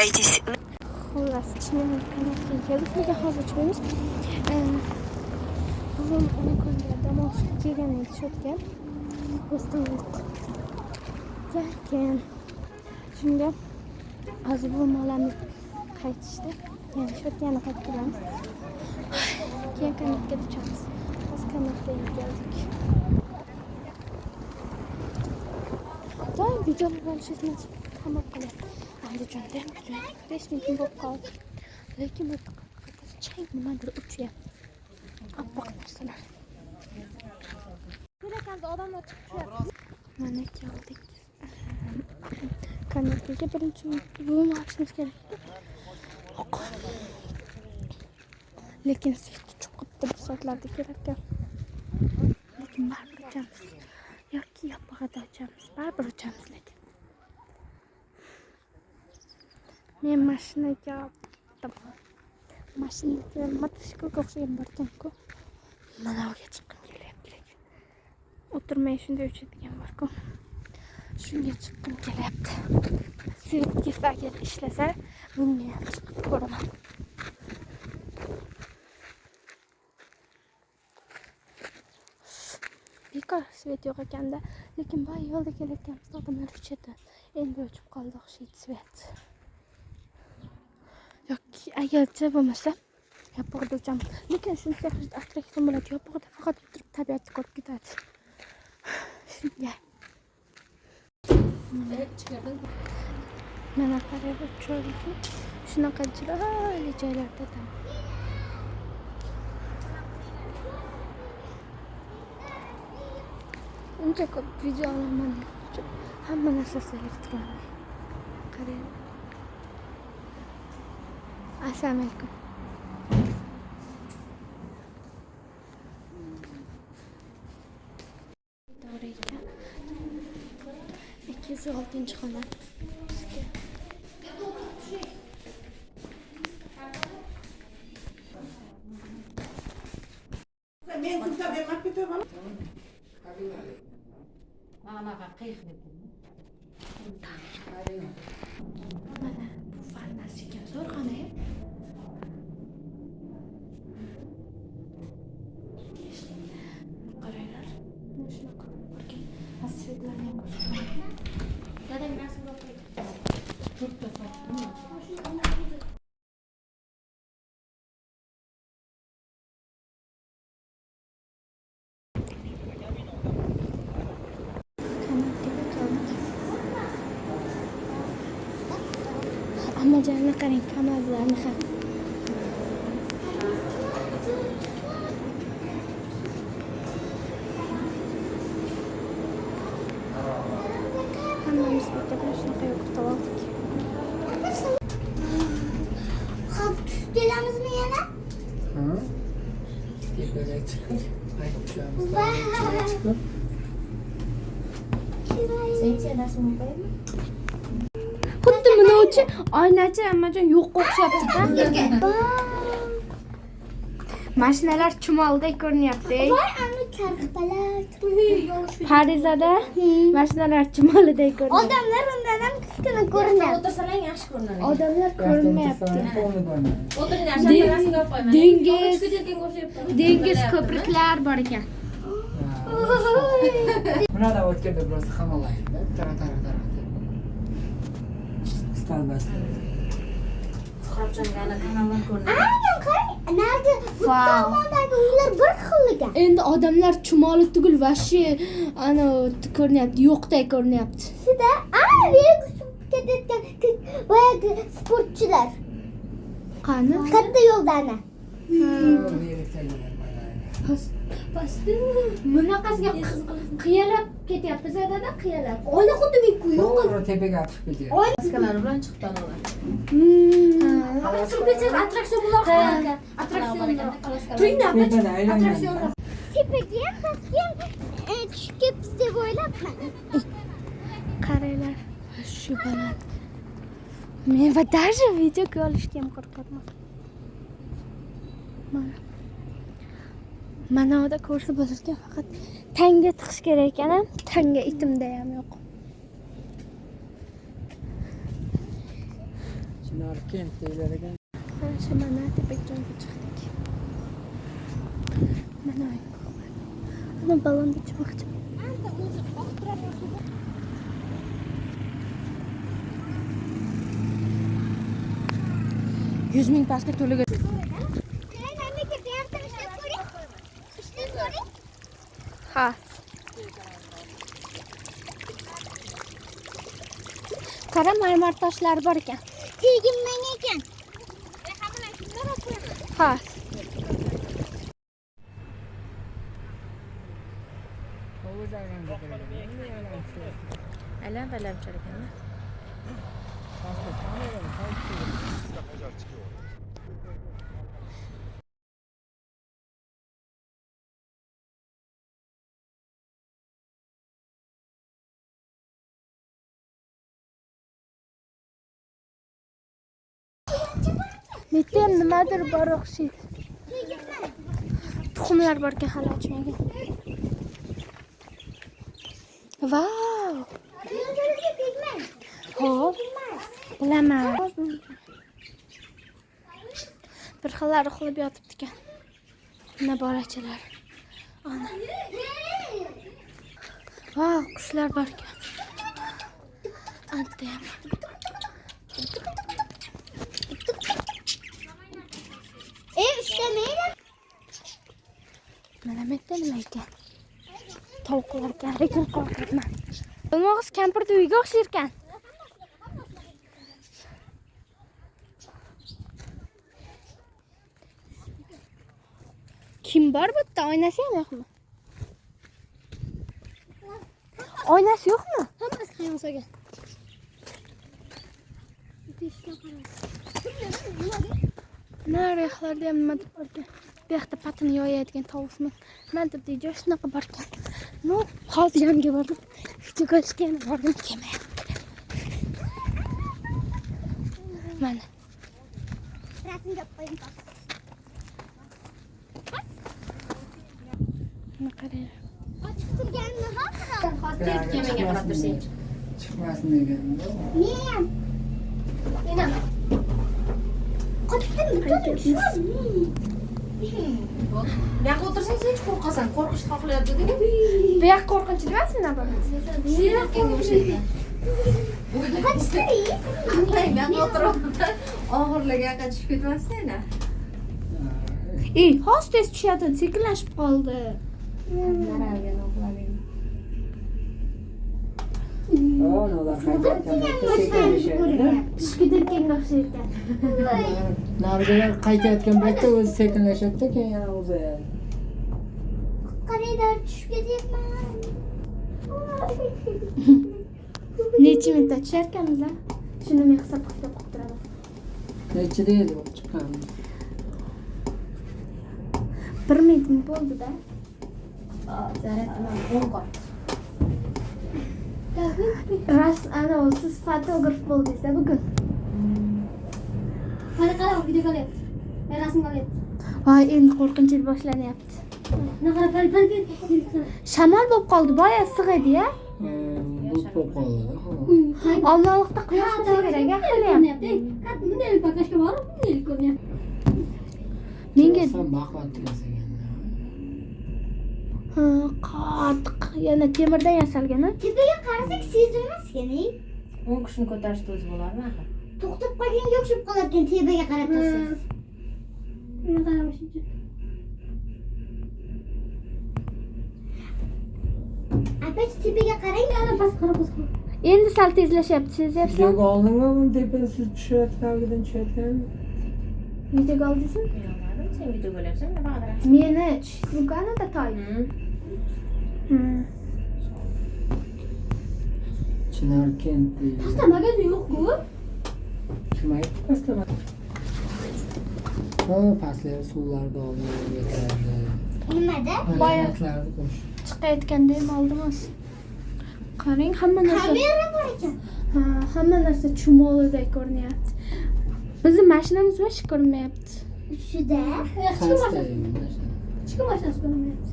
Waiting. Xullas, chinamel kanalga keldik. Nega hozir chiqamiz? Buvim uni ko'rgan dam olishga kelgan edi shotgan. O'sdan yo'q. Lekin shunga hozir buvim olamiz qaytishdi. Yani shotganni qaytib kelamiz. Keyin kanalga tushamiz. Biz kanalga keldik. Doim videolar olishimiz tamom qiladi. Andijonda ham 5 minut bo'lib qoldi. Lekin bu chay nimadir uchyapti. Oppoq narsalar. Ko'rakanda odamlar chiqyapti. Mana keldik. Kanalga birinchi buvim olishimiz kerak. Lekin svet chiqibdi bu soatlarda kerak. Lekin baribir ochamiz. Yoki yopig'ida ochamiz. Baribir ochamiz lekin. Men mashinaga oldim. Mashinaga mototsiklga o'xshagan borkan-ku. Mana o'ga chiqqim kelyapti lekin. O'tirmay shunday uchadigan bor-ku. Shunga chiqqim kelyapti. Svetga agar ishlasa, bunga ham chiqib ko'raman. Bekor svet yo'q ekanda, lekin boy yo'lda kelayotganimizda odamlar uchadi. Endi o'chib qoldi o'xshaydi svet. Yoki agarcha bo'lmasa yopig'ida o'chamiz. Lekin shuncha attraksion bo'ladi. Yopig'ida faqat o'tirib tabiatni ko'rib ketadi. Shunga. Mana qarab o'tishadi. Shunaqa chiroyli joylarda ham. Uncha ko'p video olaman. Hamma narsasi elektron. Qarang. Assalomu alaykum. To'g'ri ekan. 206-xona. Men sizga bermak ketaman. Mana qiyiq dedim. Mana bu farmasiyaga zo'rxona. Qaranglar. Mana shunaqa ko'rgan. Asvetlarni ham ko'rsataman. Dadang narsani o'qiydi. To'rtta soatmi? Ammajonini qarang, kamarlarni ham. Hammamiz bitta shunaqa yo'qotib oldik. Hop, kelamizmi yana? Ha? Tepaga chiqib, qaytib tushamiz. Sencha rasmini qo'yaymi? Xuddi bunovchi oynachi ammajon yo'q o'xshabdi-da. Mashinalar chumolday ko'rinyapti. Voy, ana karxpalar. Parizada mashinalar chumoliday ko'rinyapti. Odamlar undan ham kichkina ko'rinyapti. O'tirsalang yaxshi ko'rinadi. Odamlar ko'rinmayapti. O'tiringlar, shakllasini olib qo'yman. Dengiz ko'priklar bor ekan. Bunada o'tganda biroz hamalaydi. Tara. Stalbaslar. Suhratchangani kanaldan ko'rinadi. Aynan qarang, narda bu tomondagi uylar bir xil ekan. Endi odamlar chumoli tugul vashi ana ko'rinyapti, yo'qday ko'rinyapti. Shunda, ana virus ketayotgan boyagi sportchilar. Qani? Katta yo'lda ana. Pastda bunaqasiga qiyalab ketyapti zadada qiyalab. Oyna xuddi men yo'q. To'g'ri tepaga chiqib ketyapti. Maskalar bilan chiqdi onalar. Attraksion bo'lar ekan. Attraksion. Turinglar, attraksion. Tepaga ham pastga ham tushib ketibsiz deb o'ylabman. Qaranglar, shu baland. Men va даже videoga olishga ham qo'rqaman. Mana oda ko'rsa bo'larkan, faqat tanga tiqish kerak ekan. Tanga itimda ham yo'q. Narkent deyilargan. Mana mana Tepakjonga chiqdik. Mana ana balonda chiqmoqchi. 100 ming pastga to'lagan. Ha. Qara marmar toshlar bor ekan. Tegilmang ekan. Ha. Alam chalakan. Metem nimadir bor o'xshaydi. Tuxumlar bor ekan hali ochmagan. Vau! Xo'p. Bilaman. Bir xillari uxlab yotibdi ekan. Mana bolachalar. Ana. Vau, qushlar bor ekan. Antiyam. İstemeyle. Mana metta nima ekan? Tovuqlar lekin qo'rqaman. Bo'lmag'is kampirda uyga o'xshaykan. Kim bor bu yerda? Oynasi ham yo'qmi? Oynasi yo'qmi? Hammasi qayoqqa solgan? Narexlarda ham nima deb bor ekan? Bu yoqda patini yoyadigan tovuqmi? Men deb deydi, shunaqa bor ekan. No, hozir yonga bordim. Video ko'rishga yana bordim, kelmayapti. Mana. Rasmga qo'ying. Mana qarang. Ochib turganini hozir. Hozir kemaga qarab tursang. Chiqmasin degandim. Men. Menam. Qochdim. Bu yoqqa o'tirsang hech qo'rqasan. Qo'rqishni xohlayotganda Bu yoq qo'rqinchli emasmi nima? shirkanga o'xshaydi. Og'irlagan qochib ketmasdan. Ey, hozir tez tushadi, sekinlashib qoldi. Naragan o'xlamaydi. Ular qaytayotgan Tushkidirkanga o'xshaydi. narigalar qaytayotgan paytda o'zi sekinlashadi, keyin yana uzayadi. Qaraylar tushib ketyapman. Necha minutda tusharkanmiz a? Shuni men hisob qilib qo'yib Nechida edi bu chiqqanimiz? 1 minut bo'ldi-da. Zaryaddan 10 qot. Ras ana siz fotograf bo'ldingiz bugun. Qara, video qilyapti. Men rasm qilyapti. Voy, endi qo'rqinchli boshlanyapti. Naqara pal. Shamol bo'lib qoldi, boya issiq edi-ya. Bu qo'qoldi. Olmaliqda quyosh bo'lsa kerak, hali ham. Bunday pakashga borib, bunday ko'ryapti. Menga Sen baquvvat yasagan. qattiq, yana temirdan yasalgan-a? Tepaga qarasak sezilmas ekan. 10 kishini ko'tarishda o'zi bo'larmi axir? To'xtab qolganga o'xshab qolarkan tepaga qarab tursangiz. Men qaramashimcha. Опять tepaga qarang, ana past qarab qo'ying. Endi sal tezlashyapti, sezyapsizmi? Videoga oldingmi buni tepasida siz tushayotganligidan tushayotgan? Videoga oldingizmi? Yo'qmadim, sen video bo'lyapsan, men faqat Meni tushganida toy. Chinarkent deydi. Pastamagan yo'q-ku. Kim aytdi pastama? Pastlar suvlarda olib yetardi. Nimada? Bayatlarni qo'sh. Chiqayotganda ham oldimiz. Qarang, hamma narsa. Kamera bor ekan. Ha, hamma narsa chumolidek ko'rinyapti. Bizning mashinamiz boshqa ko'rinmayapti. Shuda. Pastda mashinasi ko'rinmayapti.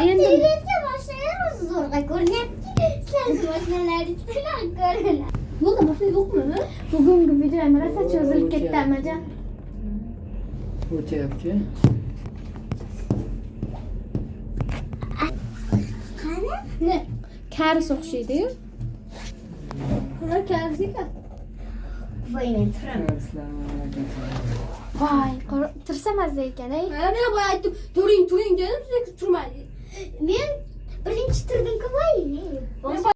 Endi Terezga mashinalar o'zi zo'rg'a ko'rinyapti. Sizlarning mashinalaringiz qanaqa ko'rinadi? Yo'lda mashina yo'qmi? Bugungi videom rosa cho'zilib ketdi amajon. O'tyapti. Qani? Ne? Karis o'xshaydi-yu. Qani karzika? Voy men turaman. Voy, tursa mazza ekan-ey. Men boya aytdim, turing dedim, siz turmaydi. Men birinchi turdim-ku voy.